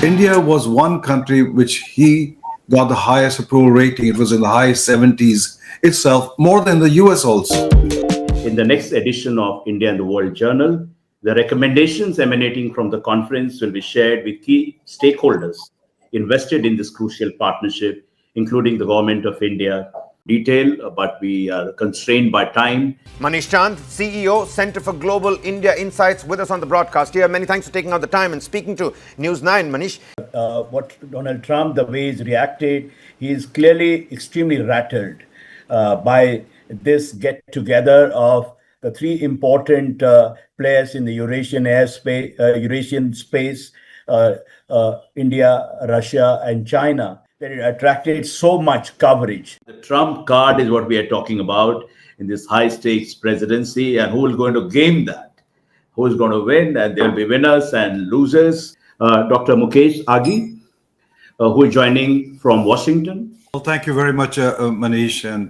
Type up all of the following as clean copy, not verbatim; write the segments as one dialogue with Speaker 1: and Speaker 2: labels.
Speaker 1: India was one country which he got the highest approval rating. It was in the high 70s itself, more than the US also.
Speaker 2: In the next edition of India and the World Journal, the recommendations emanating from the conference will be shared with key stakeholders invested in this crucial partnership, including the Government of India. Detail, but we are constrained by time.
Speaker 3: Manish Chand, CEO, Center for Global India Insights, with us on the broadcast here. Many thanks for taking out the time and speaking to News 9, Manish.
Speaker 4: What Donald Trump, the way he's reacted, he is clearly extremely rattled by this get-together of the three important players in the Eurasian airspace, Eurasian space, India, Russia, and China. That it attracted so much coverage.
Speaker 2: The Trump card is what we are talking about in this high-stakes presidency, and who is going to game that? Who is going to win? And there will be winners and losers. Dr. Mukesh Agi, who is joining from Washington.
Speaker 1: Well, thank you very much, Manish, and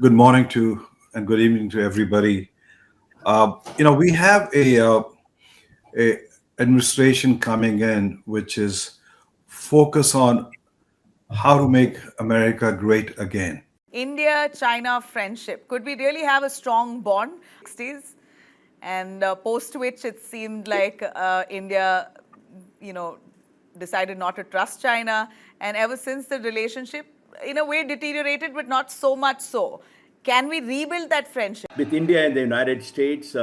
Speaker 1: good morning to and good evening to everybody. We have a administration coming in which is focused on how to make America great again.
Speaker 5: India-China friendship. Could we really have a strong bond? 60s, and post which it seemed like India, decided not to trust China, and ever since the relationship, in a way, deteriorated, but not so much so. Can we rebuild that friendship?
Speaker 4: With India and the United States,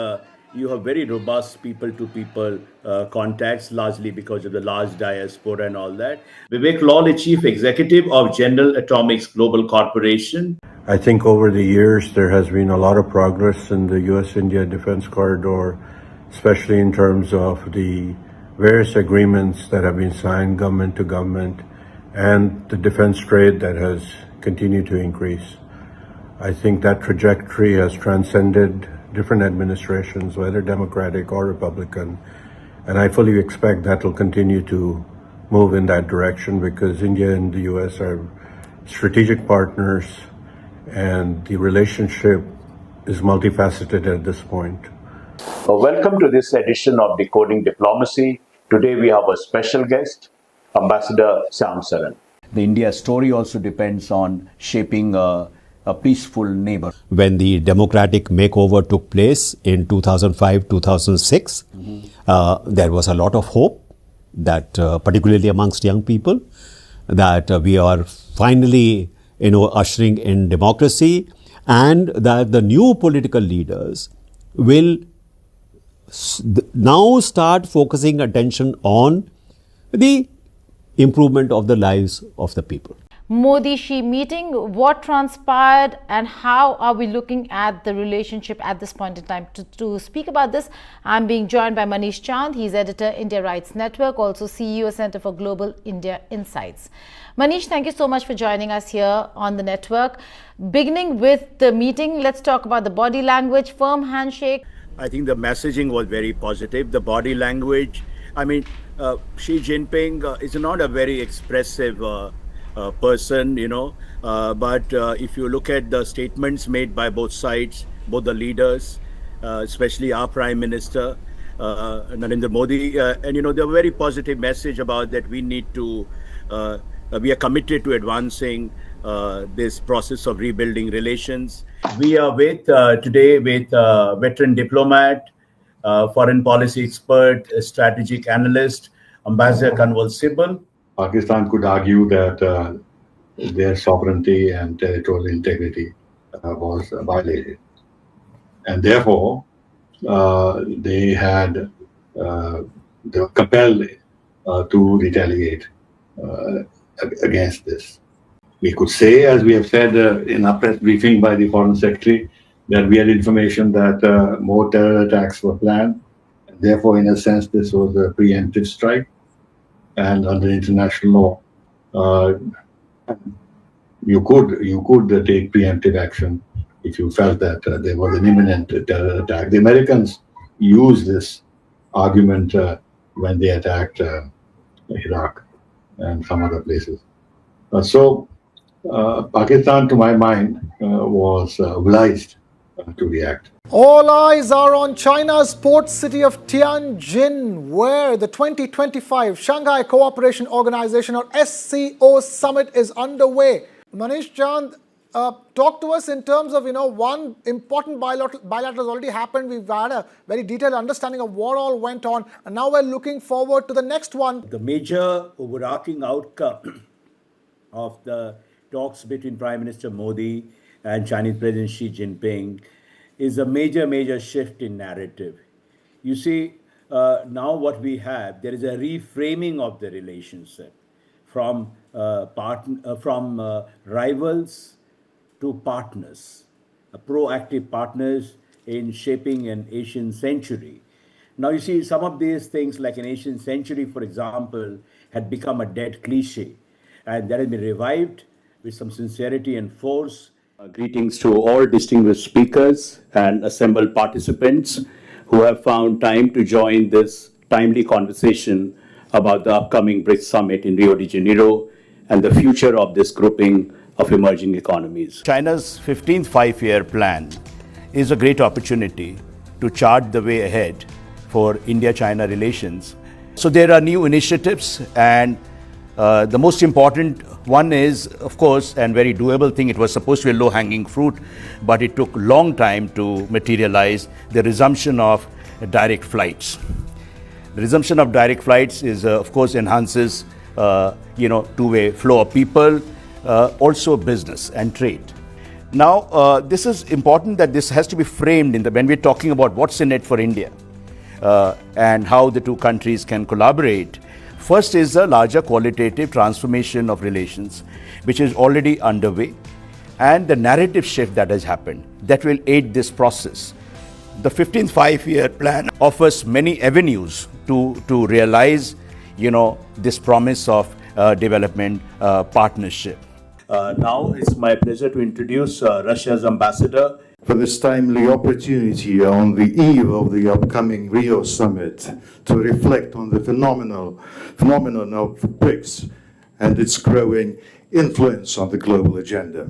Speaker 4: you have very robust people-to-people contacts, largely because of the large diaspora and all that.
Speaker 2: Vivek Lawley, Chief Executive of General Atomics Global Corporation.
Speaker 6: I think over the years there has been a lot of progress in the US-India defense corridor, especially in terms of the various agreements that have been signed government to government and the defense trade that has continued to increase. I think that trajectory has transcended different administrations, whether Democratic or Republican, and I fully expect that will continue to move in that direction because India and the US are strategic partners and the relationship is multifaceted at this point.
Speaker 2: Welcome to this edition of Decoding Diplomacy. Today we have a special guest, Ambassador Sam Saran.
Speaker 7: The India story also depends on shaping a peaceful neighbor.
Speaker 8: When the democratic makeover took place in 2005-2006, there was a lot of hope that, particularly amongst young people, that we are finally, ushering in democracy, and that the new political leaders will now start focusing attention on the improvement of the lives of the people.
Speaker 9: Modi-Xi meeting, what transpired and how are we looking at the relationship at this point in time? To speak about this, I'm being joined by Manish Chand. He's editor, India Rights Network, also CEO, Center for Global India Insights. Manish, thank you so much for joining us here on the network. Beginning with the meeting, let's talk about the body language, firm handshake.
Speaker 4: I think the messaging was very positive. The body language, Xi Jinping is not a very expressive person, but if you look at the statements made by both sides, both the leaders, especially our Prime Minister, Narendra Modi, and the very positive message about that we need to, we are committed to advancing this process of rebuilding relations. We are today with veteran diplomat, foreign policy expert, strategic analyst, Ambassador Kanwal Sibal.
Speaker 6: Pakistan could argue that their sovereignty and territorial integrity was violated. And therefore, they were compelled to retaliate against this. We could say, as we have said in our press briefing by the Foreign Secretary, that we had information that more terror attacks were planned. And therefore, in a sense, this was a preemptive strike. And under international law, you could take preemptive action if you felt that there was an imminent terror attack. The Americans used this argument when they attacked Iraq and some other places. So Pakistan, to my mind, was obliged to react.
Speaker 10: All eyes are on China's port city of Tianjin, where the 2025 Shanghai Cooperation Organization, or SCO, summit is underway. Manish Chand, talk to us in terms of, one important bilateral has already happened. We've had a very detailed understanding of what all went on, and now we're looking forward to the next one.
Speaker 4: The major overarching outcome of the talks between Prime Minister Modi and Chinese President Xi Jinping is a major shift in narrative. You see, now what we have, there is a reframing of the relationship from rivals to partners, proactive partners in shaping an Asian century. Now, you see, some of these things, like an Asian century, for example, had become a dead cliche, and that has been revived with some sincerity and force. Greetings to all distinguished speakers and assembled participants who have found time to join this timely conversation about the upcoming BRICS summit in Rio de Janeiro and the future of this grouping of emerging economies. China's 15th five-year plan is a great opportunity to chart the way ahead for India-China relations. So there are new initiatives, and the most important one is, of course, and very doable thing. It was supposed to be a low-hanging fruit, but it took a long time to materialize, the resumption of direct flights. The resumption of direct flights is, of course, enhances, two-way flow of people, also business and trade. Now, this is important that this has to be framed when we're talking about what's in it for India and how the two countries can collaborate. First is a larger qualitative transformation of relations, which is already underway, and the narrative shift that has happened that will aid this process. The 15th five-year plan offers many avenues to realize, this promise of development partnership. Now it's my pleasure to introduce Russia's ambassador.
Speaker 6: For this timely opportunity on the eve of the upcoming Rio summit to reflect on the phenomenon of BRICS and its growing influence on the global agenda.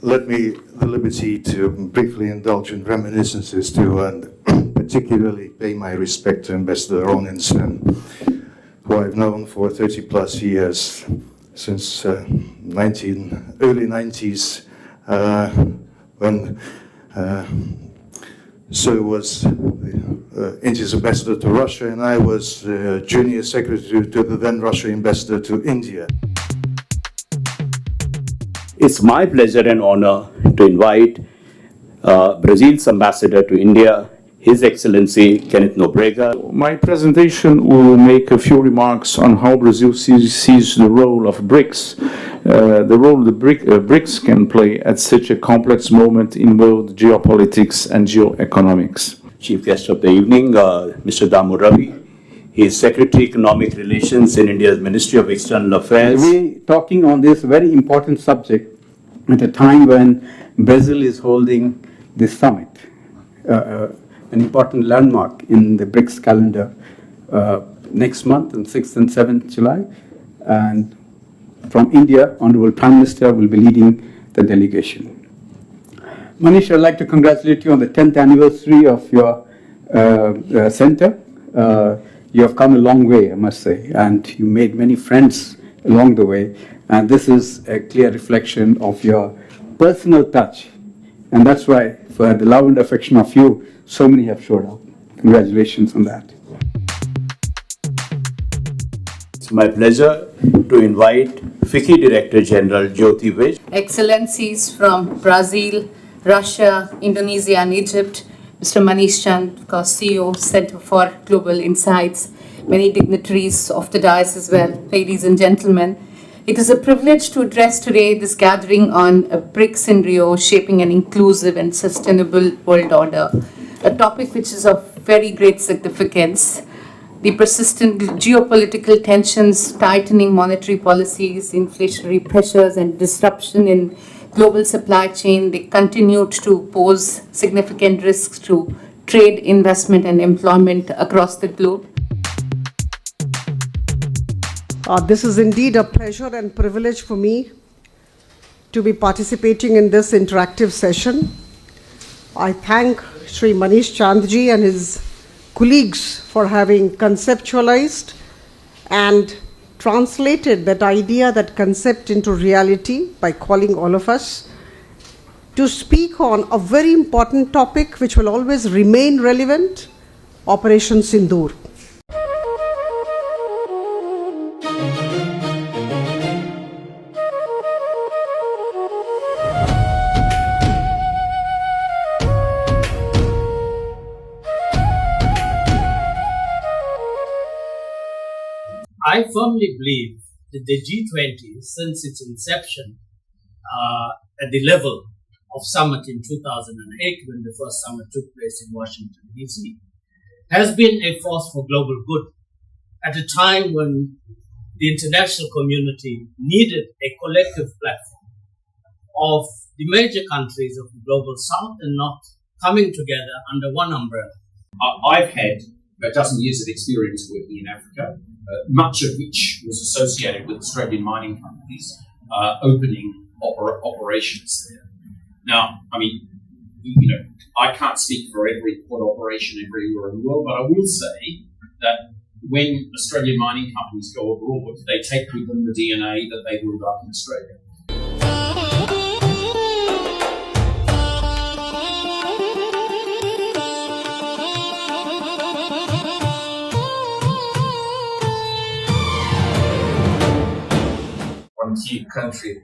Speaker 6: Let me the liberty to briefly indulge in reminiscences to and particularly pay my respect to Ambassador Ronensen, who I've known for 30 plus years, since early 90s, when so was India's ambassador to Russia, and I was junior secretary to the then Russian ambassador to India.
Speaker 2: It's my pleasure and honor to invite Brazil's ambassador to India, His Excellency Kenneth Nobrega.
Speaker 11: My presentation will make a few remarks on how Brazil sees the role of BRICS, the role the BRICS can play at such a complex moment in world geopolitics and geoeconomics.
Speaker 2: Chief guest of the evening, Mr. Damu Ravi. He is Secretary Economic Relations in India's Ministry of External Affairs.
Speaker 12: We're talking on this very important subject at a time when Brazil is holding this summit, an important landmark in the BRICS calendar next month on 6th and 7th July. And from India, Honorable Prime Minister will be leading the delegation. Manish, I'd like to congratulate you on the 10th anniversary of your center. You have come a long way, I must say, and you made many friends along the way. And this is a clear reflection of your personal touch. And that's why, for the love and affection of you, so many have showed up. Congratulations on that.
Speaker 2: It's my pleasure to invite FICCI Director General Jyoti Vij.
Speaker 13: Excellencies from Brazil, Russia, Indonesia, and Egypt, Mr. Manish Chand, CEO, Center for Global Insights, many dignitaries of the dais as well, ladies and gentlemen. It is a privilege to address today this gathering on BRICS in Rio, shaping an inclusive and sustainable world order, a topic which is of very great significance. The persistent geopolitical tensions, tightening monetary policies, inflationary pressures, and disruption in global supply chain, they continued to pose significant risks to trade, investment, and employment across the globe.
Speaker 14: This is indeed a pleasure and privilege for me to be participating in this interactive session. I thank Sri Manish Chandji and his colleagues for having conceptualized and translated that idea, that concept into reality by calling all of us to speak on a very important topic which will always remain relevant, Operation Sindoor.
Speaker 15: I firmly believe that the G20, since its inception at the level of summit in 2008, when the first summit took place in Washington, D.C., has been a force for global good at a time when the international community needed a collective platform of the major countries of the global south and not coming together under one umbrella.
Speaker 16: I've had a dozen years of experience working in Africa, much of which was associated with Australian mining companies opening operations there. Now, I mean, I can't speak for every port operation everywhere in the world, but I will say that when Australian mining companies go abroad, they take with them the DNA that they build up in Australia.
Speaker 17: One key country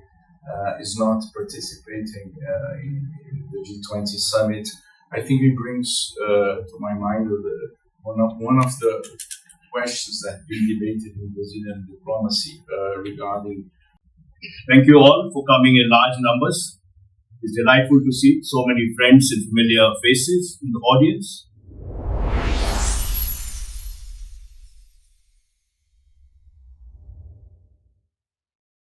Speaker 17: is not participating in the G20 summit. I think it brings to my mind one of the questions that been debated in Brazilian diplomacy regarding.
Speaker 2: Thank you all for coming in large numbers. It's delightful to see so many friends and familiar faces in the audience.